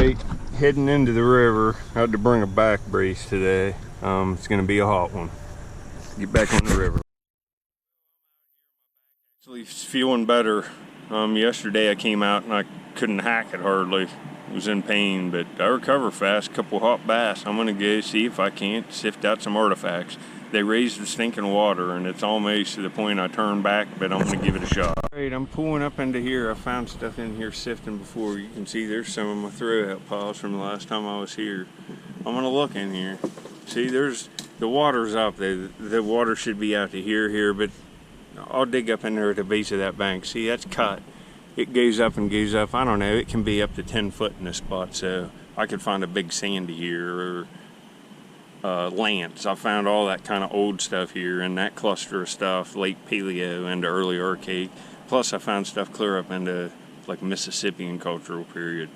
Alright, heading into the river. I had to bring a back brace today. It's gonna be a hot one. Get back on the river. Actually feeling better. Yesterday I came out and I couldn't hack it hardly. Was in pain, but I recover fast. Couple hot baths. I'm gonna go see if I can't sift out some artifacts. They raised the stinking water and it's almost to the point I turn back, but I'm gonna give it a shot. Alright, I'm pulling up into here. I found stuff in here sifting before. You can see there's some of my throwout piles from the last time I was here. I'm gonna look in here. See, there's the water's up there. The water should be out to here, but I'll dig up in there at the base of that bank. See, that's cut. It goes up and goes up. I don't know, it can be up to 10 foot in this spot, so I could find a big sandy here, or lance. I found all that kind of old stuff here in that cluster of stuff, late Paleo into early Archaic. Plus I found stuff clear up into like Mississippian cultural period,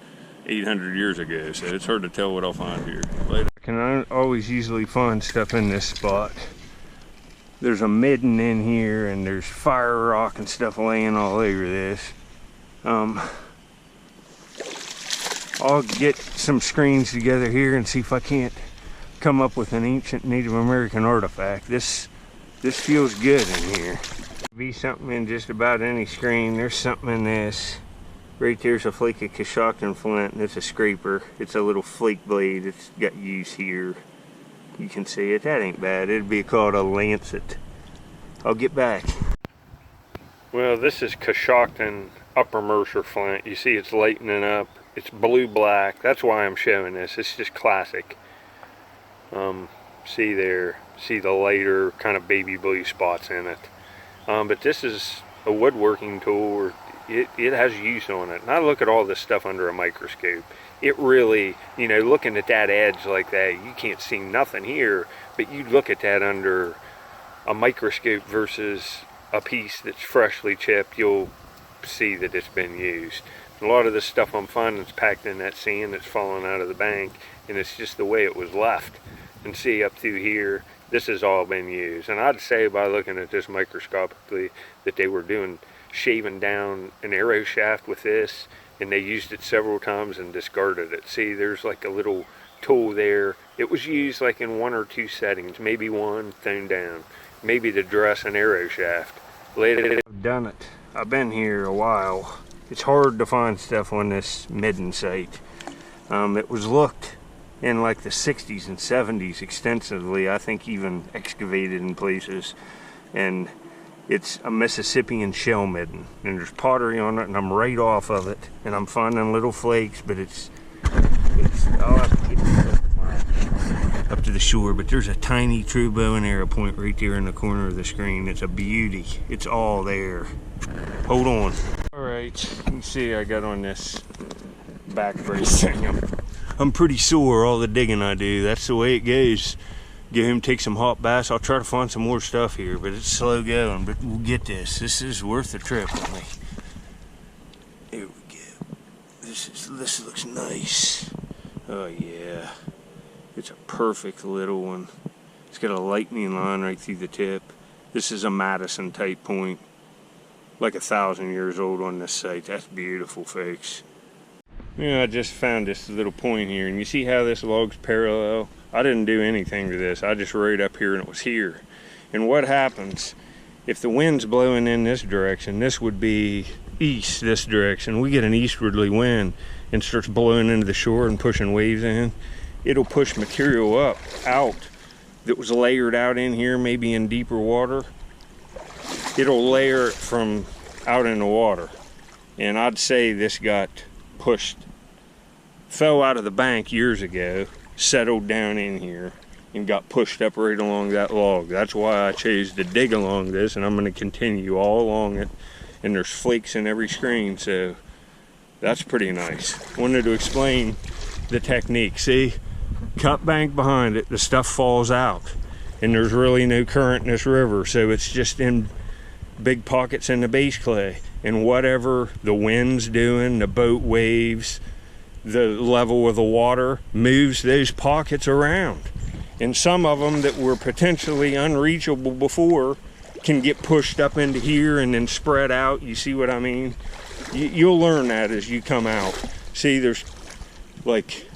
800 years ago, so it's hard to tell what I'll find here later. I can always usually find stuff in this spot. There's a midden in here and there's fire rock and stuff laying all over this. I'll get some screens together here and see if I can't come up with an ancient Native American artifact. This feels good in here. Be something in just about any screen. There's something in this. Right there's a flake of Coshocton flint, and it's a scraper. It's a little flake blade. It's got use here. You can see it. That ain't bad. It'd be called a lancet. I'll get back. Well, this is Coshocton Upper Mercer flint. You see it's lightening up. It's blue-black. That's why I'm showing this. It's just classic. See there. See the lighter kind of baby blue spots in it. But this is a woodworking tool. It has use on it. And I look at all this stuff under a microscope. It really, you know, looking at that edge like that, you can't see nothing here. But you look at that under a microscope versus a piece that's freshly chipped, you'll see that it's been used. A lot of this stuff I'm finding is packed in that sand that's falling out of the bank, and it's just the way it was left. And see up through here, this has all been used. And I'd say by looking at this microscopically that they were shaving down an arrow shaft with this, and they used it several times and discarded it. See, there's like a little tool there. It was used like in 1 or 2 settings, maybe one, thrown down, maybe to dress an arrow shaft. Later, I've done it. I've been here a while. It's hard to find stuff on this midden site. It was looked in like the 60s and 70s extensively, I think even excavated in places. And it's a Mississippian shell midden. And there's pottery on it, and I'm right off of it. And I'm finding little flakes, but I'll have to get up to the shore. But there's a tiny true bow and arrow point right there in the corner of the screen. It's a beauty. It's all there. Hold on. Alright, you can see I got on this back brace thing. I'm pretty sore all the digging I do. That's the way it goes. Get him, take some hot baths. I'll try to find some more stuff here, but it's slow going. But we'll get this. This is worth the trip with me. Here we go. This looks nice. Oh yeah. It's a perfect little one. It's got a lightning line right through the tip. This is a Madison type point. Like 1,000 years old on this site. That's beautiful, folks. Yeah, I just found this little point here, and you see how this log's parallel? I didn't do anything to this. I just rode up here and it was here. And what happens if the wind's blowing in this direction? This would be east, this direction. We get an eastwardly wind and starts blowing into the shore and pushing waves in. It'll push material out that was layered out in here, maybe in deeper water. It'll layer it from out in the water. And I'd say this got fell out of the bank years ago, settled down in here, and got pushed up right along that log. That's why I chose to dig along this, and I'm going to continue all along it. And there's flakes in every screen, so that's pretty nice. Wanted to explain the technique. See, cut bank behind it, the stuff falls out, and there's really no current in this river, so it's just in big pockets in the base clay, and whatever the wind's doing, the boat waves, the level of the water moves those pockets around. And some of them that were potentially unreachable before can get pushed up into here and then spread out. You see what I mean? You'll learn that as you come out. See, there's like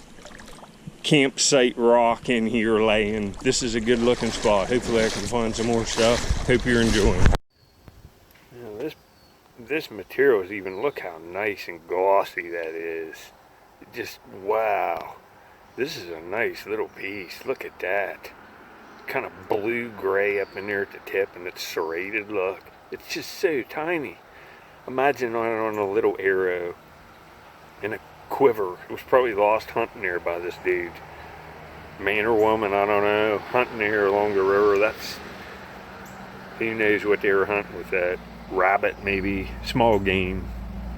campsite rock in here laying. This is a good looking spot. Hopefully I can find some more stuff. Hope you're enjoying. You know, this material is even, look how nice and glossy that is. Just wow. This is a nice little piece. Look at that. Kind of blue-gray up in there at the tip, and it's serrated. Look, it's just so tiny. Imagine on a little arrow in a quiver. It was probably lost hunting there by this dude. Man or woman, I don't know. Hunting there along the river. That's, who knows what they were hunting with that. Rabbit, maybe. Small game.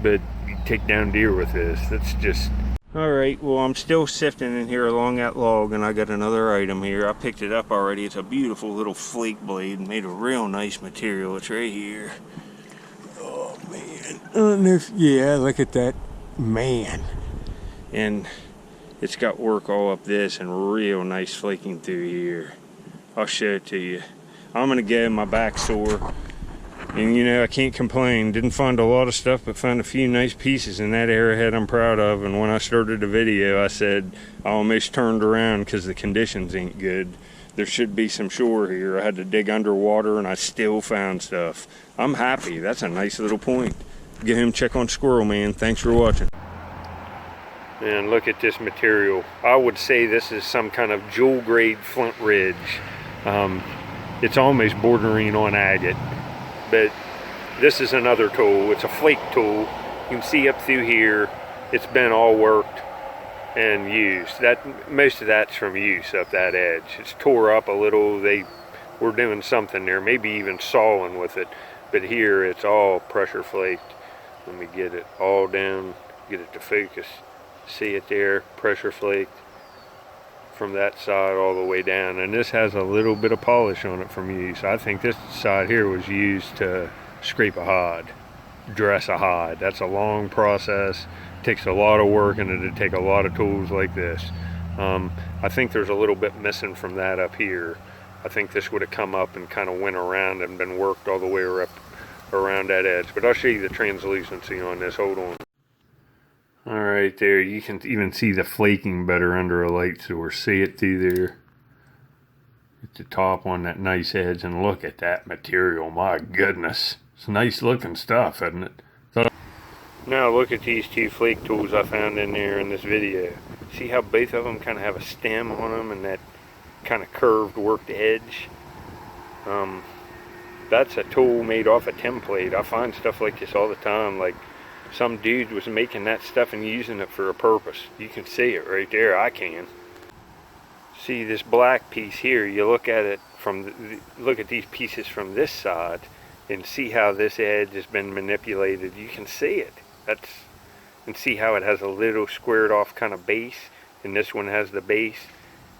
But you take down deer with this. That's just... Alright, well, I'm still sifting in here along that log, and I got another item here. I picked it up already. It's a beautiful little flake blade made of real nice material. It's right here. Oh, man. I don't know if, yeah, look at that. Man. And it's got work all up this and real nice flaking through here. I'll show it to you. I'm going to go, my back sore. And you know, I can't complain. Didn't find a lot of stuff, but found a few nice pieces in that Arrowhead I'm proud of. And when I started the video, I said I almost turned around because the conditions ain't good. There should be some shore here. I had to dig underwater and I still found stuff. I'm happy. That's a nice little point. Get him, check on Squirrel Man. Thanks for watching. And look at this material. I would say this is some kind of jewel grade flint ridge. It's almost bordering on agate. But this is another tool. It's a flake tool. You can see up through here, it's been all worked and used. Most of that's from use up that edge. It's tore up a little. They were doing something there, maybe even sawing with it. But here it's all pressure flaked. Let me get it all down, get it to focus. See it there, pressure flaked from that side all the way down. And this has a little bit of polish on it from use. I think this side here was used to scrape a hide, dress a hide. That's a long process. It takes a lot of work, and it'd take a lot of tools like this. I think there's a little bit missing from that up here. I think this would have come up and kind of went around and been worked all the way up around that edge. But I'll show you the translucency on this. Hold on. All right, there you can even see the flaking better under a light source. See it through there at the top on that nice edge, and look at that material. My goodness, it's nice looking stuff, isn't it? Now look at these two flake tools I found in there in this video. See how both of them kind of have a stem on them and that kind of curved worked edge? That's a tool made off a template. I find stuff like this all the time. Like, some dude was making that stuff and using it for a purpose. You can see it right there. I can. See this black piece here. You look at it from look at these pieces from this side and see how this edge has been manipulated. You can see it. And see how it has a little squared off kind of base, and this one has the base.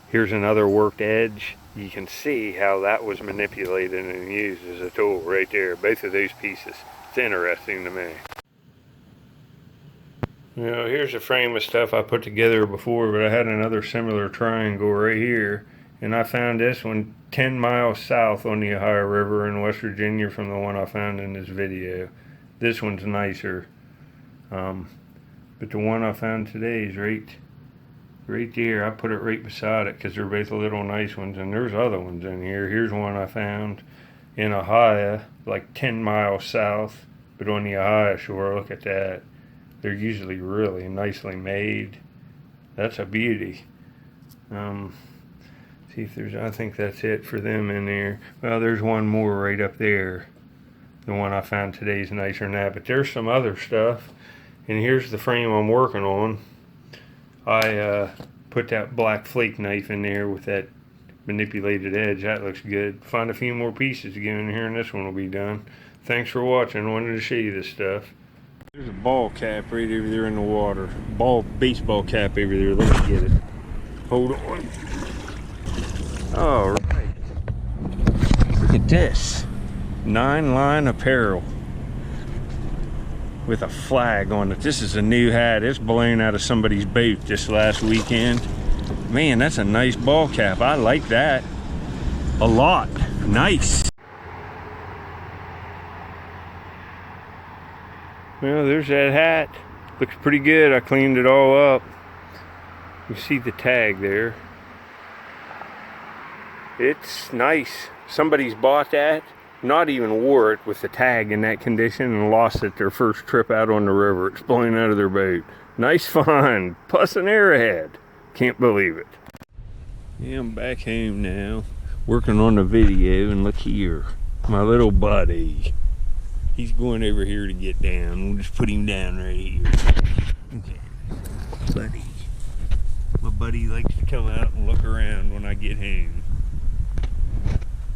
Here's another worked edge. You can see how that was manipulated and used as a tool right there. Both of those pieces. It's interesting to me. You know, here's a frame of stuff I put together before, but I had another similar triangle right here, and I found this one 10 miles south on the Ohio River in West Virginia from the one I found in this video. This one's nicer, but the one I found today is right there. I put it right beside it because they're both little nice ones, and there's other ones in here. Here's one I found in Ohio, like 10 miles south, but on the Ohio shore. Look at that. They're usually really nicely made. That's a beauty. See if there's, I think that's it for them in there. Well, there's one more right up there. The one I found today is nicer than that, but there's some other stuff. And here's the frame I'm working on. I put that black flake knife in there with that manipulated edge. That looks good. Find a few more pieces to get in here and this one will be done. Thanks for watching. I wanted to show you this stuff. There's a ball cap right over there in the water. Baseball cap over there. Let me get it. Hold on. All right. Look at this. 9-line apparel with a flag on it. This is a new hat. It's blown out of somebody's boat this last weekend. Man, that's a nice ball cap. I like that a lot. Nice. Well, there's that hat. Looks pretty good. I cleaned it all up. You see the tag there. It's nice. Somebody's bought that, not even wore it with the tag in that condition, and lost it their first trip out on the river, exploring out of their boat. Nice find, plus an arrowhead. Can't believe it. Yeah, I'm back home now, working on the video, and look here, my little buddy. He's going over here to get down. We'll just put him down right here. Okay, buddy. My buddy likes to come out and look around when I get home.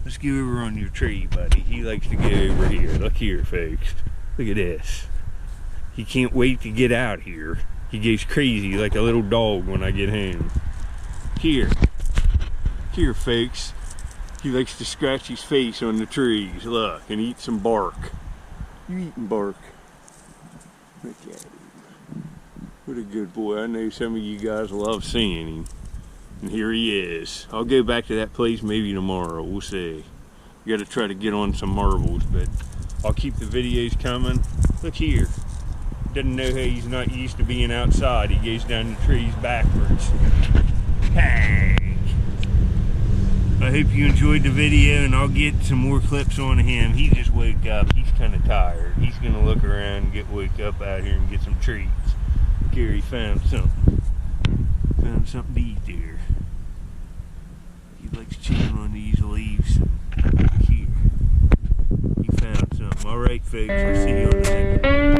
Let's go over on your tree, buddy. He likes to go over here. Look here, folks. Look at this. He can't wait to get out here. He goes crazy like a little dog when I get home. Here. Here, folks. He likes to scratch his face on the trees, look, and eat some bark. You eating bark? Look at him. What a good boy. I know some of you guys love seeing him. And here he is. I'll go back to that place maybe tomorrow. We'll see. We got to try to get on some marbles, but I'll keep the videos coming. Look here. Doesn't know how he's not used to being outside. He goes down the trees backwards. Hey! I hope you enjoyed the video, and I'll get some more clips on him. He just woke up. He's kind of tired. He's going to look around and get woke up out here and get some treats. Gary found something. Found something to eat there. He likes chewing on these leaves. Here. He found something. Alright, folks. I'll see you on the next one.